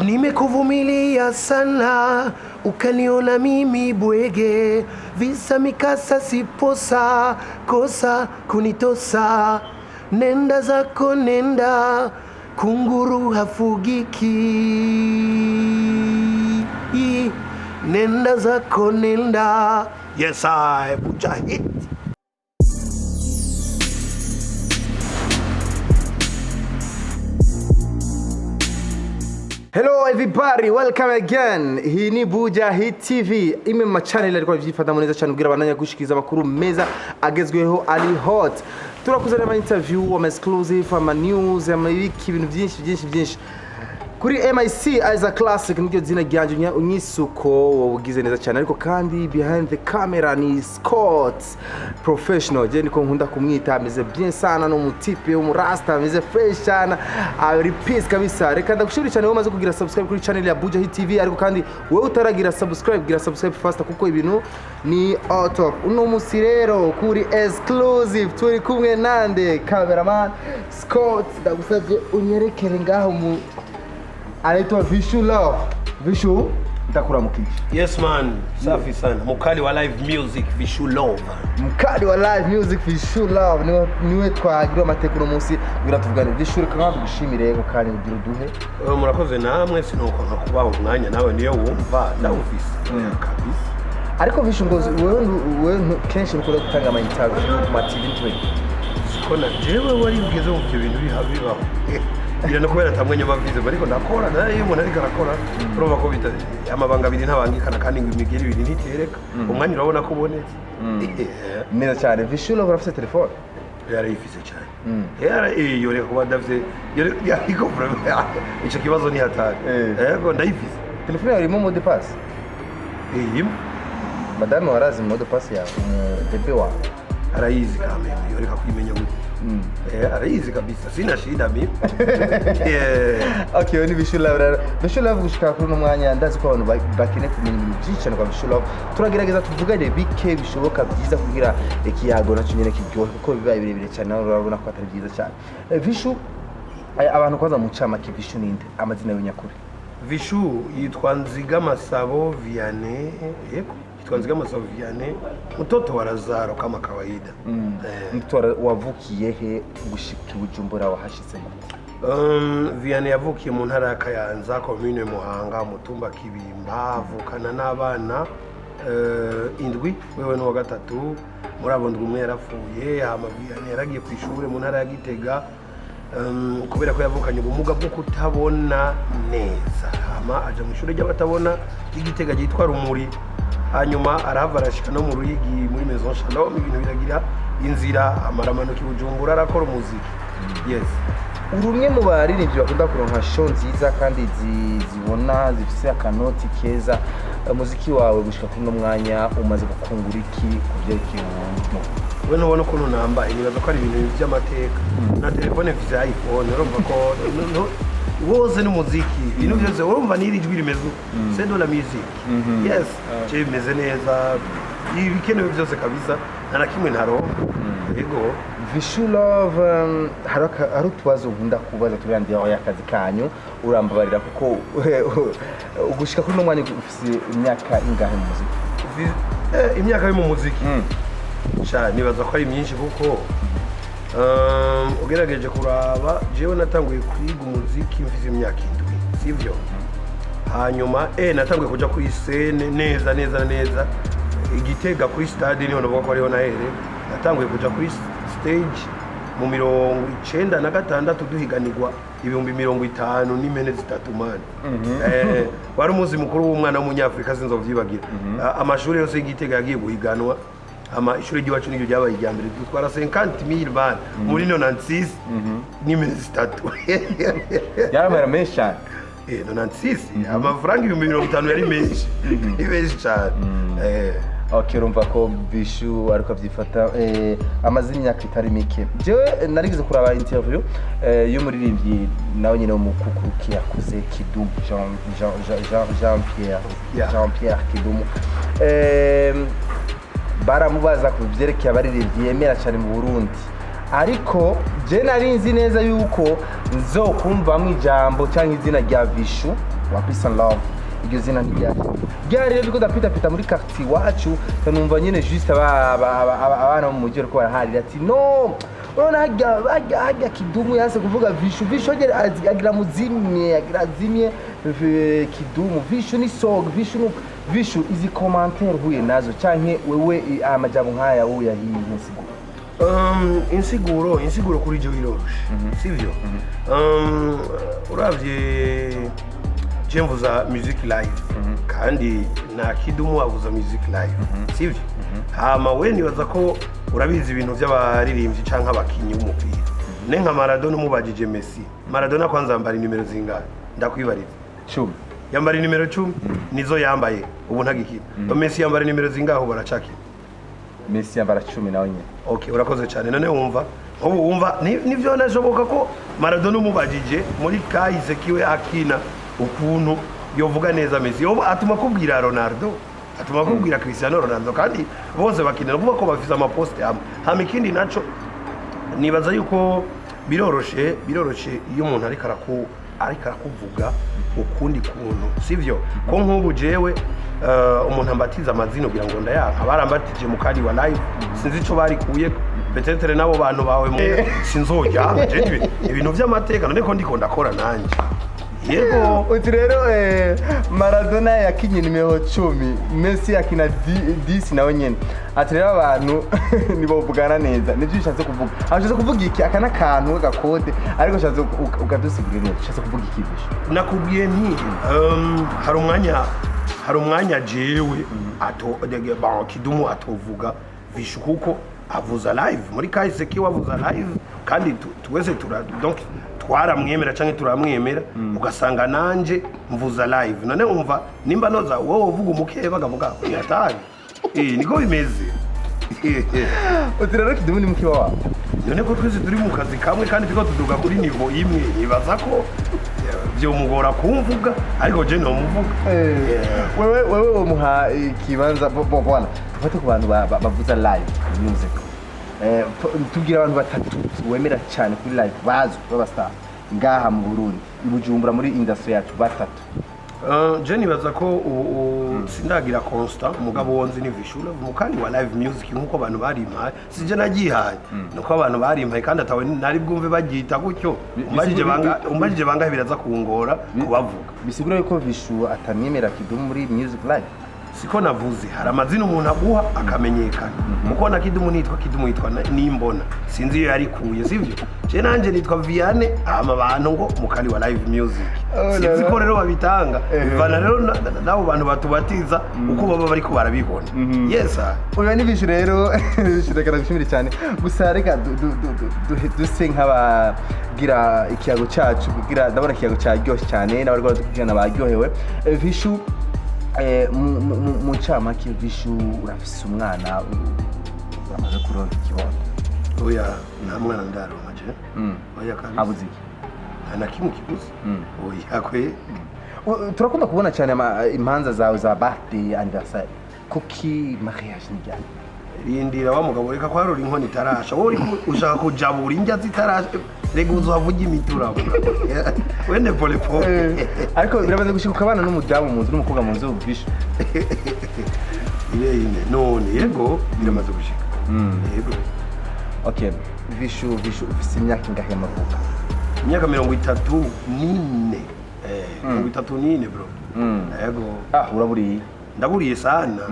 Nimekuvumilia sana, ukaniona mimi bwege, visa mikasa siposa, kosa kunitosa. Nenda zako nenda, kunguru hafugiki. Nenda zako nenda. Yes, I Mujahid. Hello everybody, welcome again. Hii ni Mujahid TV. Ime ma channel ariko byifata muneza cyane ubwira abananya gushikiriza amakuru meza agezweho ali hot. Turakuzana ama interview, ama exclusive, ama news, ama ibintu byinshi. Kuri MIC as a classic niryo zina ryanje unyisuko wobugize neza cyane ariko kandi behind the camera ni Scott professional. Je niko nkunda kumwita ameze bien sana no mutipe umurasta ameze fresh sana ari peace kabisa. Reka ndagushimira cyane womaze kugira subscribe kuri channel ya Mujahid TV ariko kandi wewe utaragira subscribe gira subscribe fast kuko ibintu ni out of uno musi rero kuri exclusive turi kumwe nande cameraman Scott ndagusabye unyerekere ngaho mu anaitwa Vishu Love. Vishu ndakuramukije. Yes man, safi sana. Mukali wa live music Vishu Love. Mukali wa live music Vishu Love niwe twagira amateka no munsi bira tuvugane. Vishu reka nkaho gushimire yego kandi ugira duhe. Murakoze namwe sinuko nkakubaho umwanya nawe niyo wumva ndawufise. Kabisa. Ariko Vishu ngozi wewe kenshi ukora gutanga ama interview ku TV ntwe. Sikona jewe wari ugeze mu bintu bihabibaho. Bira no kubera tamwenye bavize bariko ndakora naye umuntu ariko arakora urumva ko bita amabanga abiri ntabangikana kandi ngo imigeri ibiri ntitereka umwanya urabona ko ubonetse neza cyane. Vishu Love afite telefone yari ifise cyane yara yore kuba ndavye yariko problem ico kibazo ni hatari yego ndayifise telefone yari mu mode pass madame warazi mode pass ya DP wa arayizi kama yore kakwimenya gute arayizi kabisa sina shida mimi okay ni Vishu Love. Vishu Love gushika kuri no mwanya ndazi ko abantu bakine kumenya byicana kwa Vishu Love turagerageza tuvugane bike bishoboka byiza kugira ikiyago naco nyene kiryohe kuko bibaye birebire cyane urabona ko atari byiza cyane. Vishu abantu kwanza mucama ki Vishu ninde amazina y'unyakuri? Vishu yitwa Nzigamasabo Vianney yego Masabo Vianney mtoto wa Lazaro kama kawaida. Mtoto wavukiye he gushika Bujumbura wahashitse gute? Vianney yavukiye mu ntara ya Kayanza commune Muhanga mutumba Kibimba avukana n'abana indwi wewe no gatatu muri abo ndwi umwe yarapfuye hama Vianney yaragiye ku ishure mu ntara ya Gitega kubera ko yavukanye ubumuga bwo kutabona neza hama aje mu ishure ry'abatabona y'Igitega yitwa Rumuri hanyuma arava arashika no mu Ruyigi muri Maison Shalom ibintu biragira inzira amaramanuka Bujumbura arakora umuziki. Yes, urumwe mu baririmbyi bakunda kuronka show nziza kandi zibona zifise akanoti keza. Muziki wawe gushika kuno mwanya umaze gukungura iki kuvyerekeye umuntu? We nubona ukuntu nambaye nibaza ko ari ibintu by'amateka na telefone mfise iPhone urumva ko woze n'umuziki ibintu byose urumva nirijwi rimeze c'est de la musique. Yes, je meze neza ibikenewe byose kabisa nta kimwe ntaro yego. Vishu Love hari tubazo nkunda kubaza tubandi aho yakazi kanyu urambabarira kuko ugushika kuri no mwanya ufise imyaka ingahe mu muziki? Imyaka yo mu muziki sha nibaza ko ari myinshi kuko ugerageje kuraba jewe natanguye kwiga umuziki mfise imyaka 7 sivyo hanyuma natanguye kuja kuri scene neza Igitega kuri stade niho navuga ko ariho nahere natanguye kuja kuri stage mu 96 duhiganirwa ibihumbi 50 n'imene zitatu man wari umuzi mukuru w'umwana w'umunyafrika sinzovyibagira amashuri yose y'Igitega yagiye guhiganwa ama ishuri ry'iwacu n'iryo ryabaye ijyambere dutwara 50,000 bana muri 96 n'imene zitatu yaramara menshi cyane 96 amafaranga 50 yari menshi ibeje cyane Okay, urumva ko Vishu ariko avyifata amazina imyaka itari mike. Jewe narigize kuraba interview y'umuririmbyi nawe nyine umukukuruki yakuze Kidumu Jean Pierre Kidumu. Baramubaza ku byerekeye abaririmbyi yemera cyane mu Burundi. Ariko je narinzi neza yuko nzokumva mu ijambo cyangwa izina rya Vishu wa Peace and Love iryo zina ntiryari rero biko ndapita muri quartier wacu numva nyene juste abana mu mujyi ariko baraharira ati no urabona hajya Kidumu yase kuvuga Vishu agira muzimye Kidumu Vishu ni song Vishu izi commentaire huye nazo canke wewe amajambo nkaya uya hiye insiguro kuri je wiroroshe sivyo uravye mvuza music live kandi na Kidumu avuza music live sivyo hama we nibaza ko urabizi ibintu by'abaririmbyi canka abakinyi b'umupira ne nka Maradona umubajije Messi Maradona kwanza yambara nimero zingahe ndakwibariza 10 yambara nimero 10 nizo yambaye ubu ntagikira Messi yambara nimero zingahe baracaki Messi yambara 10 nawe nyine okay urakoze cyane none wumva nivyo nashoboka ko Maradona umubajije muri kahise kiwe akina ukuntu yovuga neza Messi yoba atuma kubwira Ronaldo atuma kubwira Cristiano Ronaldo kandi bose bakinira kuvuga ko bafite amaposte hama ikindi naco nibaza yuko biroroshe iyo umuntu ariko arakuvuga ukundi kuntu sivyo ko nk'ubu jewe umuntu ambatiza amazina kugira ngo ndayanka barambatije mu kadi wa live sinzi ico barikuye petetere nabo bantu bawe sinzojya je ibintu by'amateka none ko ndiko ndakora nanje yego uti rero Maradona yakinye nimero 10 Messi yakina 10 nawe nyene ati rero abantu nibovugana neza nivyo ushatse kuvuga ashatse kuvuga iki akana kantu gakode ariko ushatse ukadusigura neza ushatse kuvuga iki bisho nakubwiye nti hari umwanya jewe Kidumu atovuga Vishu kuko avuza live muri kahise kiwe avuza live kandi tuweze donc twaramwemera canke turamwemera ugasanga nanje mvuza live none umva nimba noza wowe uvuga umukeye bagavuga yataye niko bimeze utirero Kidumu ni mukiba wawe none ko twese turi mu kazi kamwe kandi tuko tuduga kuri niveau imwe nibaza ko byo mugora kumvuga ariko je no muvuga wewe umuha ikibanza bwana tufate ku bantu bavuza live music tugira abantu batatu wemera cyane kuri live bazo babastar ngaha mu Burundi ibujumbura muri industry yacu batatu je nibaza ko sindagira constant umugabo wonzi ni Vishu mu kandi wa live music nkuko abantu barimpaye sije nagihaye nuko abantu barimpaye kandi atawe nari bwumve bagita gutyo umbajije banga biraza kungora kubavuga bisigura yuko Vishu atamyemera Kidumu muri music live siko navuze hari amazina umuntu aguha akamenyekana muko na Kidumu yitwa nimbona sinzi iyo yarikuye sivyo je nanje nitwa Viane abantu ngo mukali wa live music sinzi ko rero babitanga bana rero nabo bantu batubatiza uko baba bariko barabibona yes oya ni Vishu rero bishireka gushimira cyane gusa reka duse nk'abagira ikiyago cyacu kugira ndabona ikiyago cyaryoshye cyane n'abarwa dukujana baryohewe Vishu mu camake Vishu urafise umwana uramaze kuronka ikibondo oya nta mwana ndaronka je oya kandi abuze iki anakimu kibuze oya kwe turakunda kubona cyane impanza zawe za birthday anniversary kuki mariage n'ijyana rindira wa mugabo reka ko haruri inkoni itarasha wowe ushaka kujabura indya zitarasha rega uzavuga imiturabo wende pole ariko birabaze gushika abana n'umujyamo munzu n'umukobwa munzu Vishu none yego biramaze gushika yego okay Vishu ufise imyaka ingahe y'amavuko imyaka 34 34 bro yego uraburiye ndaburiye sana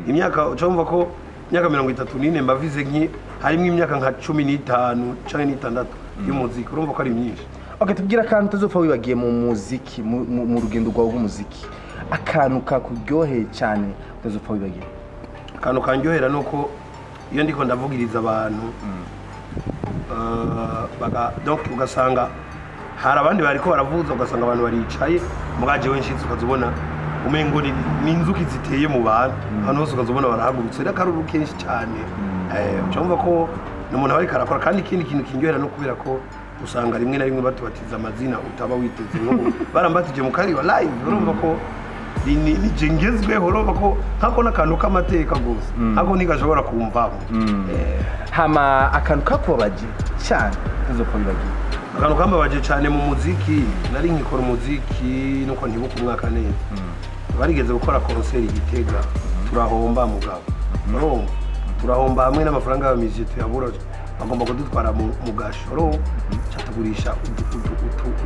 imyaka ucumva ko imyaka 34 mbavize nki harimo imyaka nka 15 canke 6 y'umuziki urumva ko ari myinshi okay tubwira akantu utazopfa wibagiye mu muziki mu rugendo rwawe rw'umuziki akantu kakuryoheye cyane utazopfa wibagiye akantu kanryohera nuko iyo ndiko ndavugiriza abantu donc ugasanga hari abandi bariko baravuza ugasanga abantu baricaye mugaje wenshitse ukazubona umengo ni inzuki ziteye mu bantu hano hose ukazubona barahagurutse n'akaruru kenshi cyane ucumva ko n'umuntu bari karakora kandi ikindi kintu kinryohera no kubera ko usanga rimwe na rimwe batubatiza amazina utaba witeze ngo barambatije mu kari wa live urumva ko ni jengezweho urumva ko hako n'akantu k'amateka gusa hako ntigashobora kumvamo hama akantu kakubabaje cyane utazopfa wibagiye akantu kambabaje cyane mu muziki nari nkikora umuziki nuko ntibuka umwaka neza barigeze gukora concert Gitega turahomba mugabo no turahomba hamwe n'amafaranga y'abamiziki tuyabura bagomba kudutwara mu gashoro cyatugurisha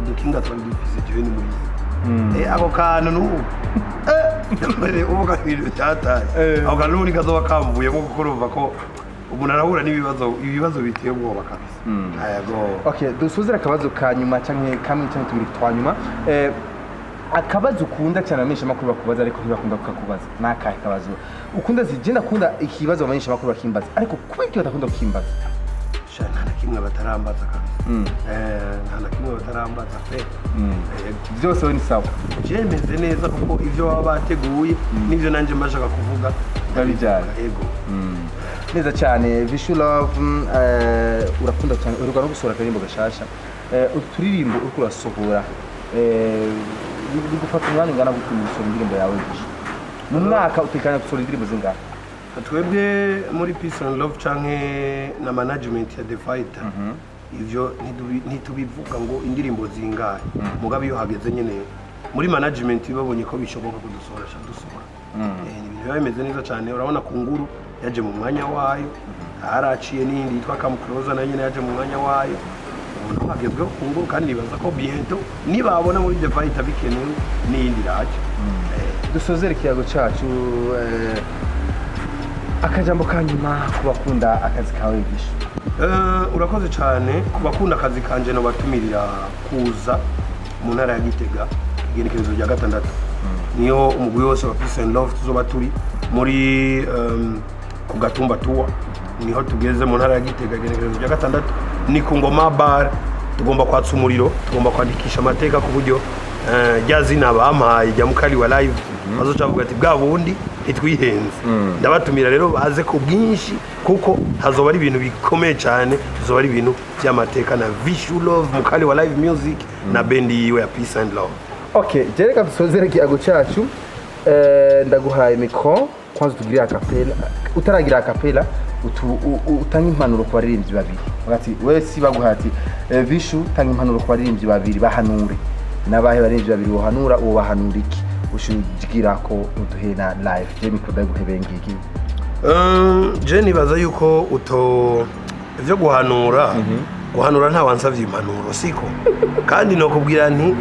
udukinga twari dufise jewe ni muri ako kantu n'ubu uvuga ibintu cyataye ako kantu n'ubu nikazoba kamvuye nko kuko urumva ko umuntu arahura ibibazo biteye ubwoba kabisa okay dusuzira akabazo ka nyuma canke kamwe canke tubiri twa nyuma akabazo ukunda cyane amenyesha makuru bakubaza ariko ntibakunda kukakubaza nakahe kabazo ukunda zigenda kunda ikibazo amenyesha makuru bakimbaza ariko kubiki batakunda kukimbaza nta na kimwe batarambaza kabisa nta na kimwe batarambaza pe byose ni sawa jemeze neza kuko ivyo baba bateguye n'ivyo nanje mbashaka kuvuga babijyana yego neza cyane Vishu Love urakunda cyane uruga no gusura karimbo gashasha uturirimbo uriko urasohora bigufata umwanya ngana gusura indirimbo yawe mu mwaka utekanya gusura indirimbo zingana twebwe muri Peace and Love canke na management ya The Fighter ivyo ntitubivuga ngo indirimbo zingahe mugabe iyo hageze nyene muri management babonye ko bishoboka ko dusora ibintu biba bimeze neza cyane urabona Kunguru yaje mu mwanya wayo haraciye n'indi yitwa Come Closer na nyene yaje mu mwanya wayo umuntu hagezweho Kunguru kandi nibaza ko bientôt nibabona muri The Fighter bikenewe n'indi raje dusozera ikiyago cacu akajambo kanyuma kubakunda akazi kawe Vishu urakoze cyane kubakunda akazi kanje no batumirira kuza mu ntara ya Gitega igenekerezo rya 6 niyo umugwi wose wa Peace and Love tuzoba turi muri ku Gatumba Tour niho tugeze mu ntara ya Gitega igenekerezo rya 6 ni ku Ngoma Bar tugomba kwatsa umuriro tugomba kwandikisha amateka ku buryo ryazina bampaye rya Mukali wa live bazocavuga ati bwa bundi itwihenze ndabatumira rero baze ku bwinshi kuko hazoba ari ibintu bikomeye cyane hazoba ari ibintu by'amateka na Vishu Love Mukali wa live music na bendi yiwe ya Peace and Love. Okay jereka dusozere ikiyago cyacu ndaguhaye mikro kwanza tugire akapela utaragira akapela utanga impanuro ku baririmbyi babiri bagati wewe si baguhati Vishu tanga impanuro ku baririmbyi babiri bahanure nabahe baririmbyi babiri bohanura uwo bahanura iki ushugira ko uduhena live je mikuda guhebengiki je nibaza yuko ivyo guhanura nta wansavye impanuro siko kandi no kubwira nti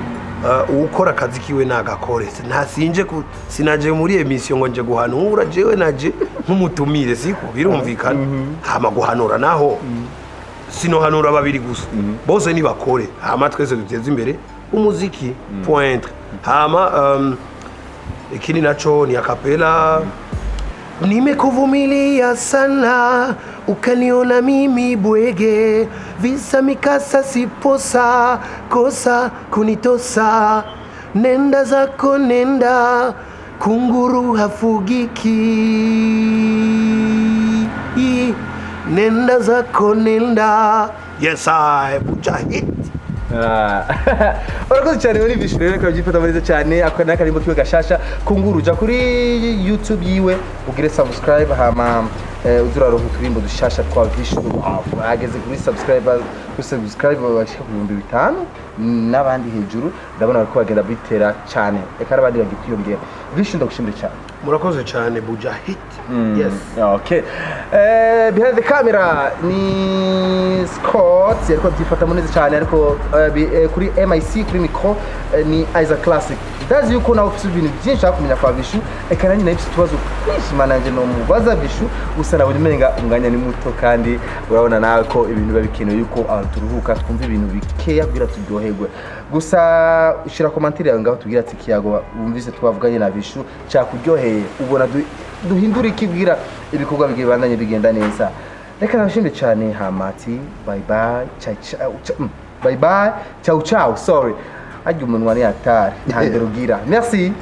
ukora akazi kiwe nagakore ntasinje sinaje muri emission ngo nje guhanura jewe naje nk'umutumire siko birumvikana hama guhanura naho sinohanura babiri gusa bose ni bakore hama twese duteze imbere umuziki point hama ikini nacho ni akapela nimekuvumilia sana ukaniona mimi bwege visa mikasa siposa kosa kunitosa nenda zako nenda Kunguru hafugiki nenda zako nenda yes I Mujahid urakoze cyane muri Vishu rero kabyifata neza cyane akora n'akarimbo kiwe gashasha Kunguru ja kuri YouTube yiwe ugire subscribe hama uzuraronka uturimbo dushasha twa Vishu ageze kuri subscribe bashika ku 5,000 n'abandi hejuru ndabona ko bagenda bitera cyane eka abandi bagitiyongera Vishu ndagushimire cyane murakoze cyane Mujahid yes okay behind the camera ni Scott yariko byifata neza cyane ariko kuri MIC kuri micro ni Isaac Classic ndazi yuko nawe ufite ibintu byinshi akumenya kwa Vishu eka nanjye nafite tubazo kwishima nanje no mubaza Vishu gusa nabonye umenga umwanya ni muto kandi urabona nawe ko ibintu biba bikenewe yuko turuhuka twumva ibintu bikeya kugira turyoherwe gusa ushira commentaire yawe ngaho tugira ati kiyago wumvise twavuganye na Vishu cyakuryoheye ubona duhindura ikibwira ibikorwa bigibandanye bigenda neza reka nashimye cyane hamati bye bye ciao ciao sorry ajya umuntu wari atari ntanderugira merci